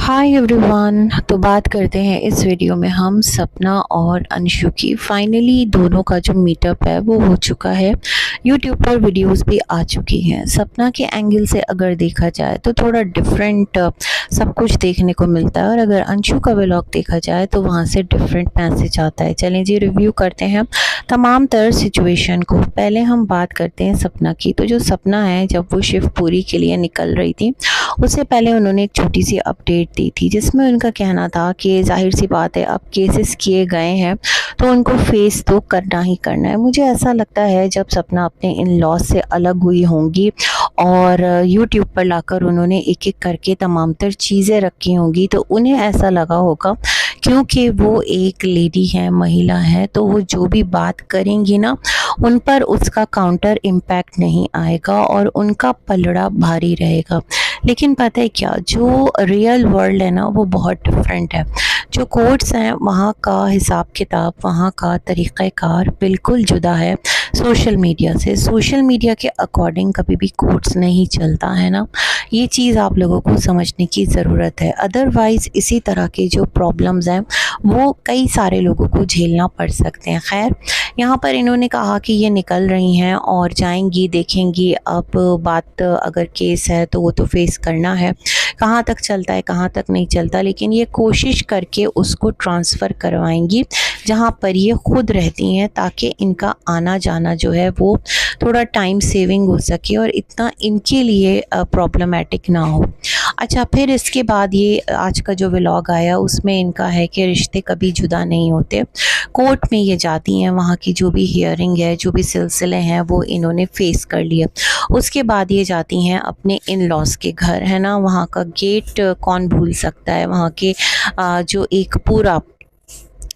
Hi everyone. तो बात करते हैं इस वीडियो में हम सपना और अंशु की। फाइनली दोनों का जो मीटअप है वो हो चुका है। यूट्यूब पर वीडियोस भी आ चुकी हैं। सपना के एंगल से अगर देखा जाए तो थोड़ा डिफरेंट सब कुछ देखने को मिलता है, और अगर अंशु का व्लॉग देखा जाए तो वहाँ से डिफरेंट मैसेज आता है। चलें जी, रिव्यू करते हैं तमाम तरह सिचुएशन को। पहले हम बात करते हैं सपना की। तो जो सपना है, जब वो शिवपुरी के लिए निकल रही थी उससे पहले उन्होंने एक छोटी सी अपडेट दी थी, जिसमें उनका कहना था कि जाहिर सी बात है, अब केसेस किए गए हैं तो उनको फेस तो करना ही करना है। मुझे ऐसा लगता है जब सपना अपने इन लॉस से अलग हुई होंगी और यूट्यूब पर लाकर उन्होंने एक एक करके तमाम तर चीज़ें रखी होंगी, तो उन्हें ऐसा लगा होगा क्योंकि वो एक लेडी है, महिला है, तो वो जो भी बात करेंगी ना उन पर उसका काउंटर इम्पैक्ट नहीं आएगा और उनका पलड़ा भारी रहेगा। लेकिन पता है क्या, जो रियल वर्ल्ड है ना वो बहुत डिफरेंट है। जो कोर्ट्स हैं वहाँ का हिसाब किताब, वहाँ का तरीक़ाकार बिल्कुल जुदा है सोशल मीडिया से। सोशल मीडिया के अकॉर्डिंग कभी भी कोर्ट्स नहीं चलता है ना, ये चीज़ आप लोगों को समझने की ज़रूरत है। अदरवाइज़ इसी तरह के जो प्रॉब्लम्स हैं वो कई सारे लोगों को झेलना पड़ सकते हैं। खैर, यहाँ पर इन्होंने कहा कि ये निकल रही हैं और जाएंगी, देखेंगी। अब बात अगर केस है तो वो तो फेस करना है, कहाँ तक चलता है कहाँ तक नहीं चलता, लेकिन ये कोशिश करके उसको ट्रांसफ़र करवाएंगी जहाँ पर ये खुद रहती हैं, ताकि इनका आना जाना जो है वो थोड़ा टाइम सेविंग हो सके और इतना इनके लिए प्रॉब्लमेटिक ना हो। अच्छा, फिर इसके बाद ये आज का जो व्लॉग आया उसमें इनका है कि रिश्ते कभी जुदा नहीं होते। कोर्ट में ये जाती हैं, वहाँ की जो भी हियरिंग है, जो भी सिलसिले हैं वो इन्होंने फेस कर लिए। उसके बाद ये जाती हैं अपने इन लॉस के घर, है ना। वहाँ का गेट कौन भूल सकता है, वहाँ के जो एक पूरा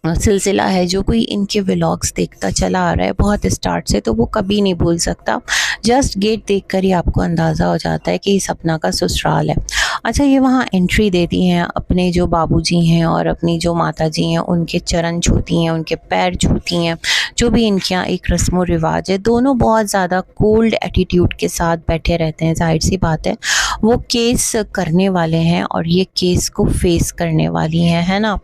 सिलसिला है, जो कोई इनके व्लॉग्स देखता चला आ रहा है बहुत स्टार्ट से, तो वो कभी नहीं भूल सकता। जस्ट गेट देखकर ही आपको अंदाज़ा हो जाता है कि ये सपना का ससुराल है। अच्छा, ये वहाँ एंट्री देती हैं, अपने जो बाबूजी हैं और अपनी जो माताजी हैं उनके चरण छूती हैं, उनके पैर छूती हैं। जो भी इनके यहाँ एक रस्म व रिवाज है, दोनों बहुत ज़्यादा कोल्ड एटीट्यूड के साथ बैठे रहते हैं। जाहिर सी बात है वो केस करने वाले हैं और ये केस को फेस करने वाली हैं, है ना।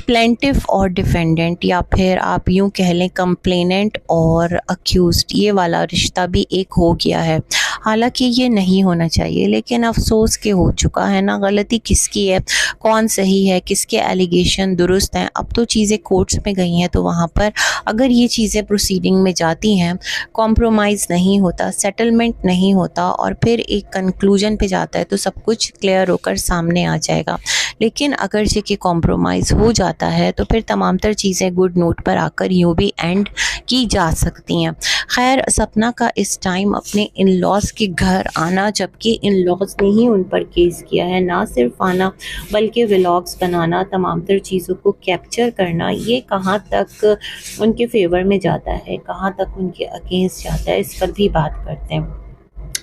प्लेंटिफ और डिफेंडेंट, या फिर आप यूँ कह लें कंप्लेनेंट और अक्यूज्ड, ये वाला रिश्ता भी एक हो गया है। हालांकि ये नहीं होना चाहिए, लेकिन अफसोस के हो चुका है ना। गलती किसकी है, कौन सही है, किसके एलिगेशन दुरुस्त हैं, अब तो चीज़ें कोर्ट्स में गई हैं, तो वहाँ पर अगर ये चीज़ें प्रोसीडिंग में जाती हैं, कॉम्प्रोमाइज़ नहीं होता, सेटलमेंट नहीं होता और फिर एक कंक्लूजन पे जाता है, तो सब कुछ क्लियर होकर सामने आ जाएगा। लेकिन अगर जे कि कॉम्प्रोमाइज़ हो जाता है तो फिर तमाम तर चीज़ें गुड नोट पर आकर यूँ भी एंड की जा सकती हैं। खैर, सपना का इस टाइम अपने इन लॉस के घर आना, जबकि इन लॉस ने ही उन पर केस किया है, ना सिर्फ आना बल्कि व्लॉग्स बनाना, तमाम तर चीज़ों को कैप्चर करना, ये कहाँ तक उनके फेवर में जाता है, कहाँ तक उनके अगेंस्ट जाता है, इस पर भी बात करते हैं।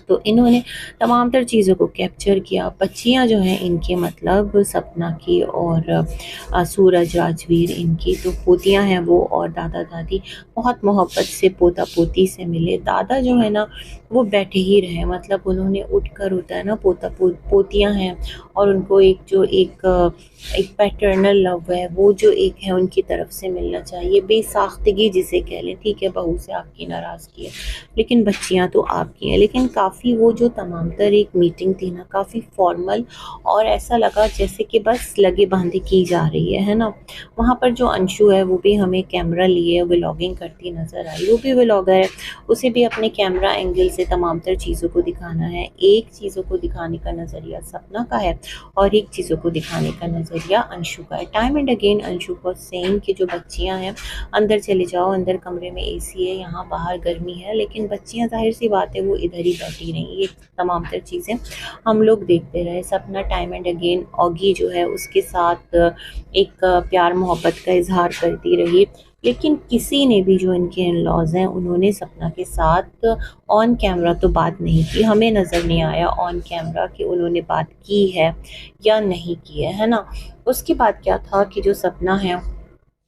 तो इन्होंने तमाम तर चीज़ों को कैप्चर किया। बच्चियाँ जो हैं इनके, मतलब सपना की और सूरज राजवीर इनकी, तो पोतियाँ हैं वो, और दादा दादी बहुत मोहब्बत से पोता पोती से मिले। दादा जो है ना वो बैठे ही रहे, मतलब उन्होंने उठकर, होता है ना, पोतियाँ हैं और उनको एक जो एक पैटर्नल लव है वो जो एक है उनकी तरफ से मिलना चाहिए। बेसाख्तगी जिसे कह लें, ठीक है, बहू से आपकी नाराज़गी है लेकिन बच्चियां तो आपकी हैं। लेकिन काफ़ी वो जो तमाम तर एक मीटिंग थी ना, काफ़ी फॉर्मल, और ऐसा लगा जैसे कि बस लगे बांधे की जा रही है ना। वहाँ पर जो अंशु है वो भी हमें कैमरा लिए व्लॉगिंग करती नज़र आई। वो भी व्लॉगर है, उसे भी अपने कैमरा एंगल से तमाम तर चीज़ों को दिखाना है। एक चीज़ों को दिखाने का नज़रिया सपना का है और एक चीज़ों को दिखाने का नज़रिया अंशु का है। टाइम एंड अगेन अंशु को सेम कि जो बच्चियाँ हैं, अंदर चले जाओ, अंदर कमरे में एसी है, यहाँ बाहर गर्मी है, लेकिन बच्चियाँ जाहिर सी बात है वो इधर ही बैठी रहीं। ये तमाम तर चीज़ें हम लोग देखते रहे। सपना टाइम एंड अगेन ऑगी जो है उसके साथ एक प्यार मोहब्बत का इजहार करती रही, लेकिन किसी ने भी, जो इनके इन लॉज हैं, उन्होंने सपना के साथ ऑन कैमरा तो बात नहीं की। हमें नज़र नहीं आया ऑन कैमरा कि उन्होंने बात की है या नहीं की है ना। उसके बाद क्या था कि जो सपना है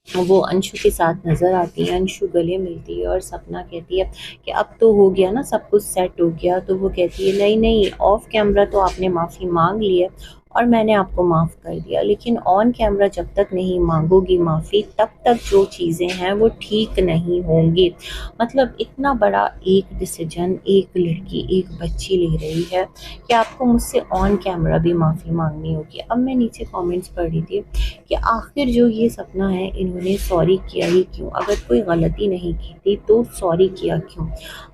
वो अंशु के साथ नज़र आती है, अंशु गले मिलती है और सपना कहती है कि अब तो हो गया ना, सब कुछ सेट हो गया। तो वो कहती है नहीं नहीं, ऑफ कैमरा तो आपने माफ़ी मांग ली है और मैंने आपको माफ़ कर दिया, लेकिन ऑन कैमरा जब तक नहीं मांगोगी माफ़ी तब तक जो चीज़ें हैं वो ठीक नहीं होंगी। मतलब इतना बड़ा एक डिसीजन एक लड़की, एक बच्ची ले रही है कि आपको मुझसे ऑन कैमरा भी माफ़ी मांगनी होगी। अब मैं नीचे कमेंट्स पढ़ रही थी कि आखिर जो ये सपना है इन्होंने सॉरी किया ही क्यों? अगर कोई गलती नहीं की थी तो सॉरी किया क्यों?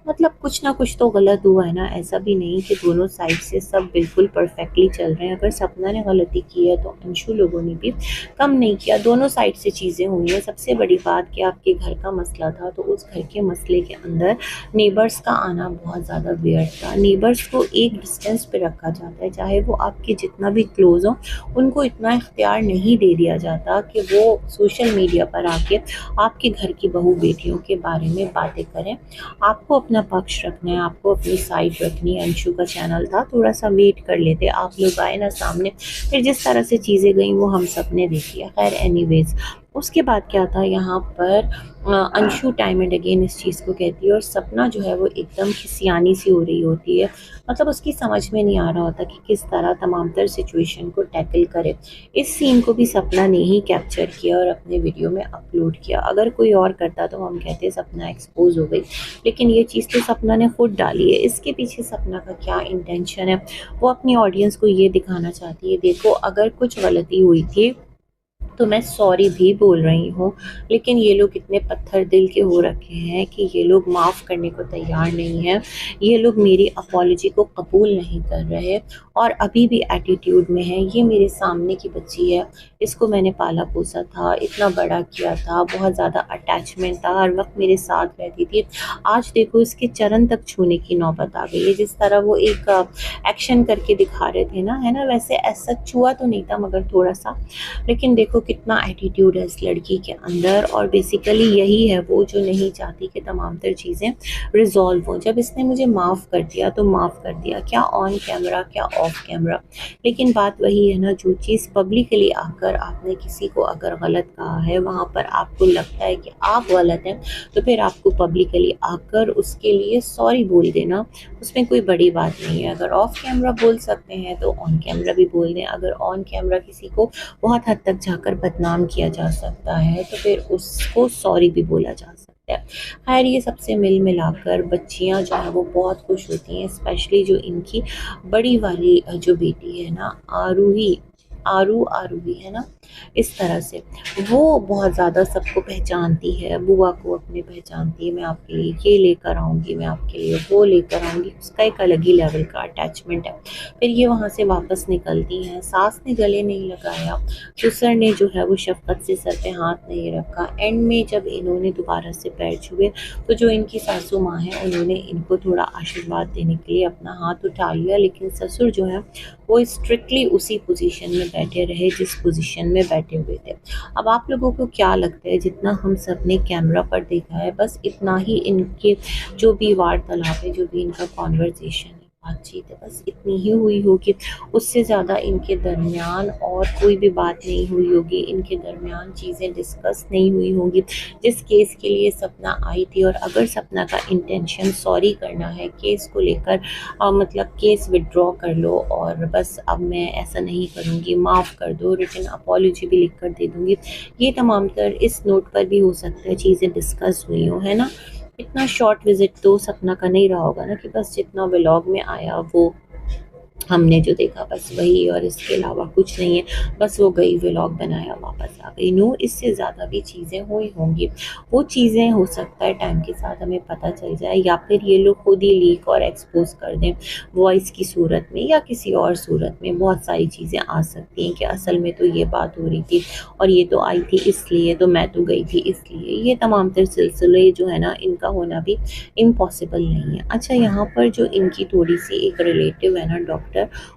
मतलब कुछ ना कुछ तो गलत हुआ है ना, ऐसा भी नहीं कि दोनों साइड से सब बिल्कुल परफेक्टली चल रहे हैं। अगर सपना ने गलती की है तो अंशु लोगों ने भी कम नहीं किया, दोनों साइड से चीज़ें हुई हैं। सबसे बड़ी बात कि आपके घर का मसला था तो उस घर के मसले के अंदर नेबर्स का आना बहुत ज़्यादा वियर्ड था। नेबर्स को एक डिस्टेंस पे रखा जाता है, चाहे वो आपके जितना भी क्लोज हो, उनको इतना इख्तियार नहीं दे दिया जाता कि वो सोशल मीडिया पर आके आपके घर की बहू बेटियों के बारे में बातें करें। आपको अपना पक्ष रखना है, आपको अपनी साइड रखनी है। अंशु का चैनल था, थोड़ा सा वेट कर लेते, आप लोग आए ना सामने, फिर जिस तरह से चीज़ें गई वो हम सब ने देखी है। खैर एनीवेज, उसके बाद क्या था यहाँ पर अंशु टाइम एंड अगेन इस चीज़ को कहती है और सपना जो है वो एकदम खिसियानी सी हो रही होती है। मतलब उसकी समझ में नहीं आ रहा होता कि किस तरह तमाम तर सिचुएशन को टैकल करे। इस सीन को भी सपना ने ही कैप्चर किया और अपने वीडियो में अपलोड किया। अगर कोई और करता तो हम कहते सपना एक्सपोज हो गई, लेकिन ये चीज़ तो सपना ने खुद डाली है। इसके पीछे सपना का क्या इंटेंशन है, वो अपनी ऑडियंस को ये दिखाना चाहती है, देखो अगर कुछ गलती हुई थी तो मैं सॉरी भी बोल रही हूँ, लेकिन ये लोग इतने पत्थर दिल के हो रखे हैं कि ये लोग माफ़ करने को तैयार नहीं हैं। ये लोग मेरी अपॉलजी को कबूल नहीं कर रहे और अभी भी एटीट्यूड में है। ये मेरे सामने की बच्ची है, इसको मैंने पाला पोसा था, इतना बड़ा किया था, बहुत ज़्यादा अटैचमेंट था, हर वक्त मेरे साथ रहती थी। आज देखो इसके चरण तक छूने की नौबत आ गई है। जिस तरह वो एक एक्शन करके दिखा रहे थे ना, है ना, वैसे ऐसा छुआ तो नहीं था मगर थोड़ा सा, लेकिन देखो कितना एटीट्यूड है इस लड़की के अंदर। और बेसिकली यही है वो जो नहीं चाहती कि तमाम तर चीज़ें रिजॉल्व हों। जब इसने मुझे माफ़ कर दिया तो माफ़ कर दिया, क्या ऑन कैमरा क्या ऑफ कैमरा, लेकिन बात वही है ना, जो चीज़ पब्लिकली आकर आपने किसी को अगर गलत कहा है, वहाँ पर आपको लगता है कि आप गलत हैं, तो फिर आपको पब्लिकली आकर उसके लिए सॉरी बोल देना, उसमें कोई बड़ी बात नहीं है। अगर ऑफ कैमरा बोल सकते हैं तो ऑन कैमरा भी बोल दें। अगर ऑन कैमरा किसी को बहुत हद तक जाकर बदनाम किया जा सकता है तो फिर उसको सॉरी भी बोला जा सकता है। खैर ये सबसे मिल मिलाकर बच्चियां जो है वो बहुत खुश होती हैं, स्पेशली जो इनकी बड़ी वाली जो बेटी है ना, आरूही है ना, इस तरह से वो बहुत ज़्यादा सबको पहचानती है, बुआ को अपने पहचानती है। मैं आपके लिए ये लेकर आऊँगी, मैं आपके लिए वो लेकर आऊँगी, उसका एक अलग ही लेवल का अटैचमेंट है। फिर ये वहाँ से वापस निकलती हैं, सास ने गले नहीं लगाया, ससुर ने जो है वो शफ़क़त से सर पे हाथ नहीं रखा। एंड में जब इन्होंने दोबारा से पैर छुए तो जो इनकी सासू माँ हैं उन्होंने इनको थोड़ा आशीर्वाद देने के लिए अपना हाथ उठा लिया, लेकिन ससुर जो है वो स्ट्रिक्टली उसी पोजीशन में बैठे रहे जिस पोजीशन में बैठे हुए थे। अब आप लोगों को क्या लगता है, जितना हम सब ने कैमरा पर देखा है बस इतना ही इनके जो भी वार्तालाप है, जो भी इनका कॉन्वर्सेशन है, बातचीत है, बस इतनी ही हुई होगी, उससे ज़्यादा इनके दरमियान और कोई भी बात नहीं हुई होगी, इनके दरमियान चीज़ें डिस्कस नहीं हुई होंगी जिस केस के लिए सपना आई थी। और अगर सपना का इंटेंशन सॉरी करना है केस को लेकर, मतलब केस विड्रॉ कर लो और बस अब मैं ऐसा नहीं करूँगी, माफ़ कर दो, रिटन अपॉलजी भी लिख कर दे दूँगी, ये तमाम तर इस नोट पर भी हो सकता है चीज़ें डिस्कस हुई हों, है ना। इतना शॉर्ट विज़िट तो सपना का नहीं रहा होगा ना कि बस जितना व्लॉग में आया वो हमने जो देखा बस वही, और इसके अलावा कुछ नहीं है, बस वो गई व्लॉग बनाया वापस आ गई। नो, इससे ज़्यादा भी चीज़ें हुई होंगी। वो चीज़ें हो सकता है टाइम के साथ हमें पता चल जाए, या फिर ये लोग खुद ही लीक और एक्सपोज कर दें वॉइस की सूरत में या किसी और सूरत में। बहुत सारी चीज़ें आ सकती हैं कि असल में तो ये बात हो रही थी और ये तो आई थी इसलिए, तो मैं तो गई थी इसलिए। ये तमाम तर सिलसिले जो है ना, इनका होना भी इम्पॉसिबल नहीं है। अच्छा, यहाँ पर जो इनकी थोड़ी सी एक रिलेटिव है ना डॉक्टर,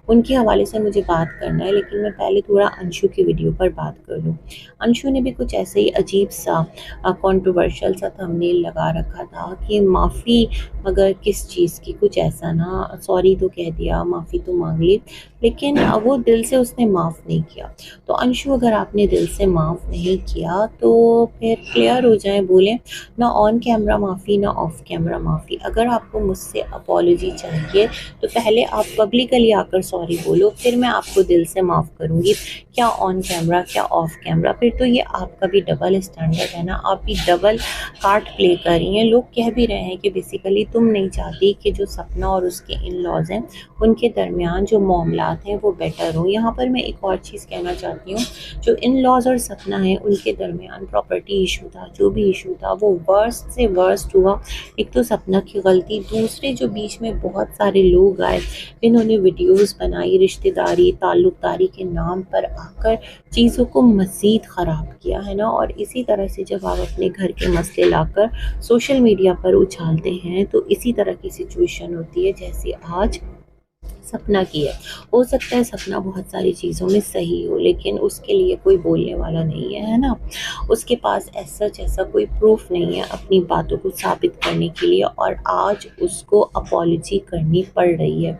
उनके हवाले से मुझे बात करना है, लेकिन मैं पहले थोड़ा अंशु की वीडियो पर बात कर लूँ। अंशु ने भी कुछ ऐसे ही अजीब सा कंट्रोवर्शियल सा थंबनेल लगा रखा था कि माफ़ी मगर किस चीज़ की, कुछ ऐसा ना, सॉरी तो कह दिया, माफ़ी तो मांग ली, लेकिन वो दिल से उसने माफ़ नहीं किया। तो अंशु, अगर आपने दिल से माफ़ नहीं किया तो फिर क्लियर हो जाए, बोलें ना ऑन कैमरा माफ़ी ना ऑफ कैमरा माफ़ी। अगर आपको मुझसे अपॉलजी चाहिए तो पहले आप पब्लिकली पर्सनली आकर सॉरी बोलो, फिर मैं आपको दिल से माफ़ करूँगी। क्या ऑन कैमरा, क्या ऑफ कैमरा, फिर तो ये आपका भी डबल स्टैंडर्ड है ना, आप भी डबल कार्ड प्ले कर रही हैं। लोग कह भी रहे हैं कि बेसिकली तुम नहीं चाहती कि जो सपना और उसके इन लॉज हैं उनके दरमियान जो मामलात हैं वो बेटर हो। यहाँ पर मैं एक और चीज़ कहना चाहती हूँ, जो इन लॉज और सपना है उनके दरमियान प्रॉपर्टी इशू था, जो भी इशू था वो वर्स्ट से वर्स्ट हुआ। एक तो सपना की गलती, दूसरे जो बीच में बहुत सारे लोग आए इन्होंने वीडियोस बनाई, रिश्तेदारी ताल्लुकदारी के नाम पर आकर चीज़ों को मज़ीद ख़राब किया है ना। और इसी तरह से जब आप अपने घर के मसले लाकर सोशल मीडिया पर उछालते हैं तो इसी तरह की सिचुएशन होती है जैसे आज सपना की है। हो सकता है सपना बहुत सारी चीज़ों में सही हो, लेकिन उसके लिए कोई बोलने वाला नहीं है, है ना? उसके पास ऐसा कोई प्रूफ नहीं है अपनी बातों को साबित करने के लिए, और आज उसको अपॉलजी करनी पड़ रही है।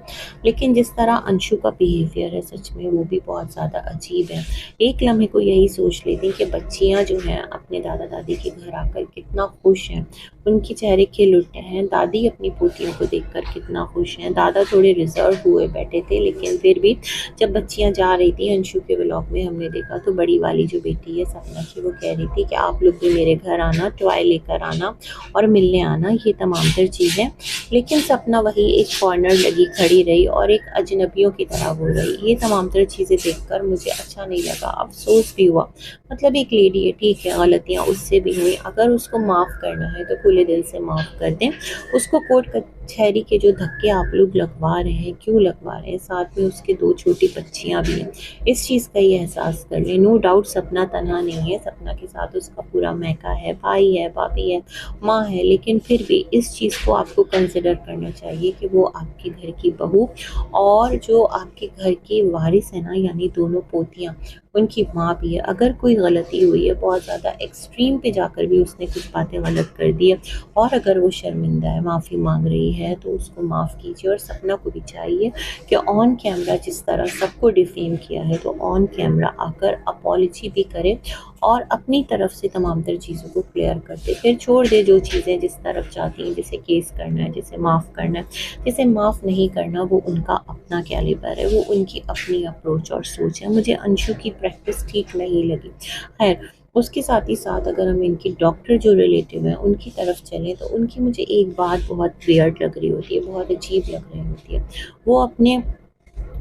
लेकिन जिस तरह अंशु का बिहेवियर है सच में वो भी बहुत ज़्यादा अजीब है। एक लम्हे को यही सोच लेती कि बच्चियाँ जो हैं अपने दादा दादी के घर आकर कितना खुश हैं, उनके चेहरे खिल उठे हैं। दादी अपनी पोतियों को देखकर कितना खुश हैं। दादा थोड़े रिजर्व हुए बैठे थे, लेकिन फिर भी जब बच्चियां जा रही थी अंशु के व्लॉग में हमने देखा तो बड़ी वाली जो बेटी है सपना की वो कह रही थी कि आप लोग भी मेरे घर आना, टॉय लेकर आना और मिलने आना, ये तमाम तर चीज़ें। लेकिन सपना वही एक कॉर्नर लगी खड़ी रही और एक अजनबियों की तरह बोल रही। ये तमाम तर चीज़ें देखकर मुझे अच्छा नहीं लगा, अफसोस भी हुआ। मतलब एक लेडी है, ठीक है गलतियाँ उससे भी हुई, अगर उसको माफ़ करना है तो खुले दिल से माफ़ कर दें। उसको कोर्ट कचहरी के जो धक्के आप लोग लगवा रहे हैं, क्यों लगवा रहे हैं? साथ में उसके 2 छोटी बच्चियां भी हैं, इस चीज़ का ये एहसास कर लें। नो डाउट सपना तन्हा नहीं है, सपना के साथ उसका पूरा मैका है, भाई है, भाभी है, माँ है, लेकिन फिर भी इस चीज़ को आपको कंसिडर करना चाहिए कि वो आपके घर की बहू और जो आपके घर की वारिस है ना, यानी दोनों पोतियाँ, उनकी माँ भी है। अगर कोई गलती हुई है, बहुत ज़्यादा एक्सट्रीम पे जाकर भी उसने कुछ बातें गलत कर दी है और अगर वो शर्मिंदा है, माफ़ी मांग रही है, तो उसको माफ़ कीजिए। और सपना को भी चाहिए कि ऑन कैमरा जिस तरह सबको डिफेम किया है तो ऑन कैमरा आकर अपॉलजी भी करे और अपनी तरफ से तमाम तर चीज़ों को क्लियर कर दे। फिर छोड़ दे जो चीज़ें जिस तरफ चाहती हैं, जिसे केस करना है, जिसे माफ़ करना है, जिसे माफ़ नहीं करना, वो उनका अपना कैलिबर है, वो उनकी अपनी अप्रोच और सोच है। मुझे अंशु की प्रैक्टिस ठीक नहीं लगी। खैर, उसके साथ ही साथ अगर हम इनकी डॉक्टर जो रिलेटिव हैं उनकी तरफ चलें तो उनकी मुझे एक बात बहुत वियर्ड लग रही होती है, बहुत अजीब लग रही होती है। वो अपने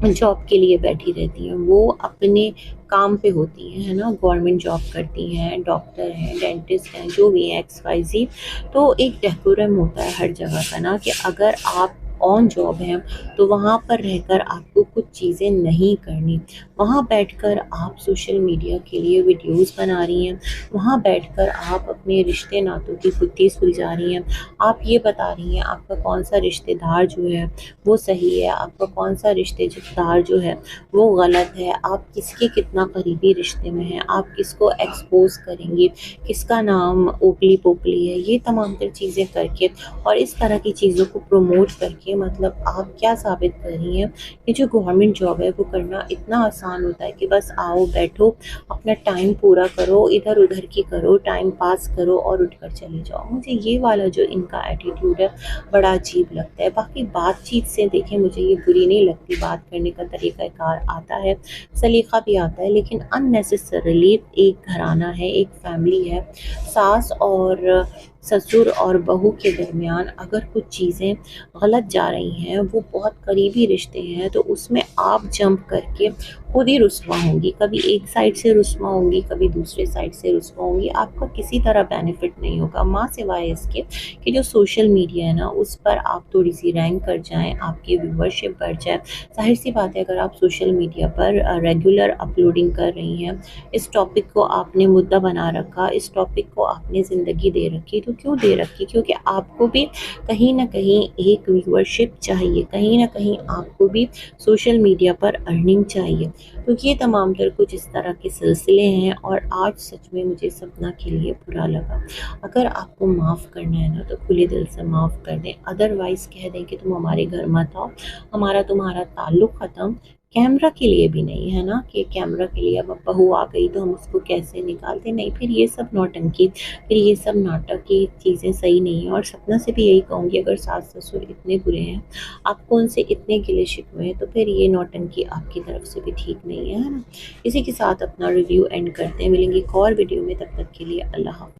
जॉब के लिए बैठी रहती हैं, वो अपने काम पे होती हैं, है ना? गवर्नमेंट जॉब करती हैं, डॉक्टर हैं, डेंटिस्ट हैं, जो भी हैं एक्स वाई ज़ेड। तो एक डेकोरम होता है हर जगह का ना कि अगर आप ऑन जॉब हैं तो वहाँ पर रहकर आपको कुछ चीज़ें नहीं करनी। वहाँ बैठकर आप सोशल मीडिया के लिए वीडियोस बना रही हैं, वहाँ बैठकर आप अपने रिश्ते नातों की गुत्थी सुलझा रही हैं। आप ये बता रही हैं आपका कौन सा रिश्तेदार जो है वो सही है, आपका कौन सा रिश्तेदार जो है वो गलत है, आप किसके कितना करीबी रिश्ते में हैं, आप किसको एक्सपोज करेंगी, किसका नाम ओपली पोपली है, ये तमाम तर चीज़ें करके और इस तरह की चीज़ों को प्रमोट करके मतलब आप क्या साबित कर रही हैं कि जो गवर्नमेंट जॉब है वो करना इतना आसान होता है कि बस आओ बैठो अपना टाइम पूरा करो, इधर उधर की करो, टाइम पास करो और उठकर चले जाओ। मुझे ये वाला जो इनका एटीट्यूड है बड़ा अजीब लगता है। बाकी बातचीत से देखें मुझे ये बुरी नहीं लगती, बात करने का तरीक़ाकार आता है, सलीक़ा भी आता है, लेकिन अननेसेसरीली एक घराना है, एक फैमिली है, सास और ससुर और बहू के दरमियान अगर कुछ चीज़ें गलत जा रही हैं, वो बहुत करीबी रिश्ते हैं, तो उसमें आप जंप करके खुद ही रुस्वा होंगी। कभी एक साइड से रुस्वा होंगी, कभी दूसरे साइड से रुस्वा होंगी, आपका किसी तरह बेनिफिट नहीं होगा माँ सिवाय इसके कि जो सोशल मीडिया है ना उस पर आप थोड़ी सी रैंक कर जाएं, आपकी व्यूवरशिप बढ़ जाए। जाहिर सी बात है अगर आप सोशल मीडिया पर रेगुलर अपलोडिंग कर रही हैं, इस टॉपिक को आपने मुद्दा बना रखा, इस टॉपिक को आपने ज़िंदगी दे रखी, तो क्यों दे रखी? क्योंकि आपको भी कहीं ना कहीं एक व्यूवरशिप चाहिए, कहीं ना कहीं आपको भी सोशल मीडिया पर अर्निंग चाहिए। तो ये तमाम तर कुछ इस तरह के सिलसिले हैं और आज सच में मुझे सपना के लिए बुरा लगा। अगर आपको माफ़ करना है ना तो खुले दिल से माफ़ कर दें, अदरवाइज़ कह दें कि तुम हमारे घर मत आओ, हमारा तुम्हारा ताल्लुक़ ख़त्म, कैमरा के लिए भी नहीं, है ना, कि कैमरा के लिए अब बहू आ गई तो हम उसको कैसे निकालते, नहीं, फिर ये सब नौटंकी, फिर ये सब नाटक, ये चीज़ें सही नहीं है। और सपना से भी यही कहूँगी, अगर सास-ससुर इतने बुरे हैं, आपको उनसे इतने गिले-शिकवे हैं, तो फिर ये नौटंकी आपकी तरफ से भी ठीक नहीं है, है ना? इसी के साथ अपना रिव्यू एंड करते हैं, मिलेंगे एक और वीडियो में, तब तक के लिए अल्लाह हाफ़िज़।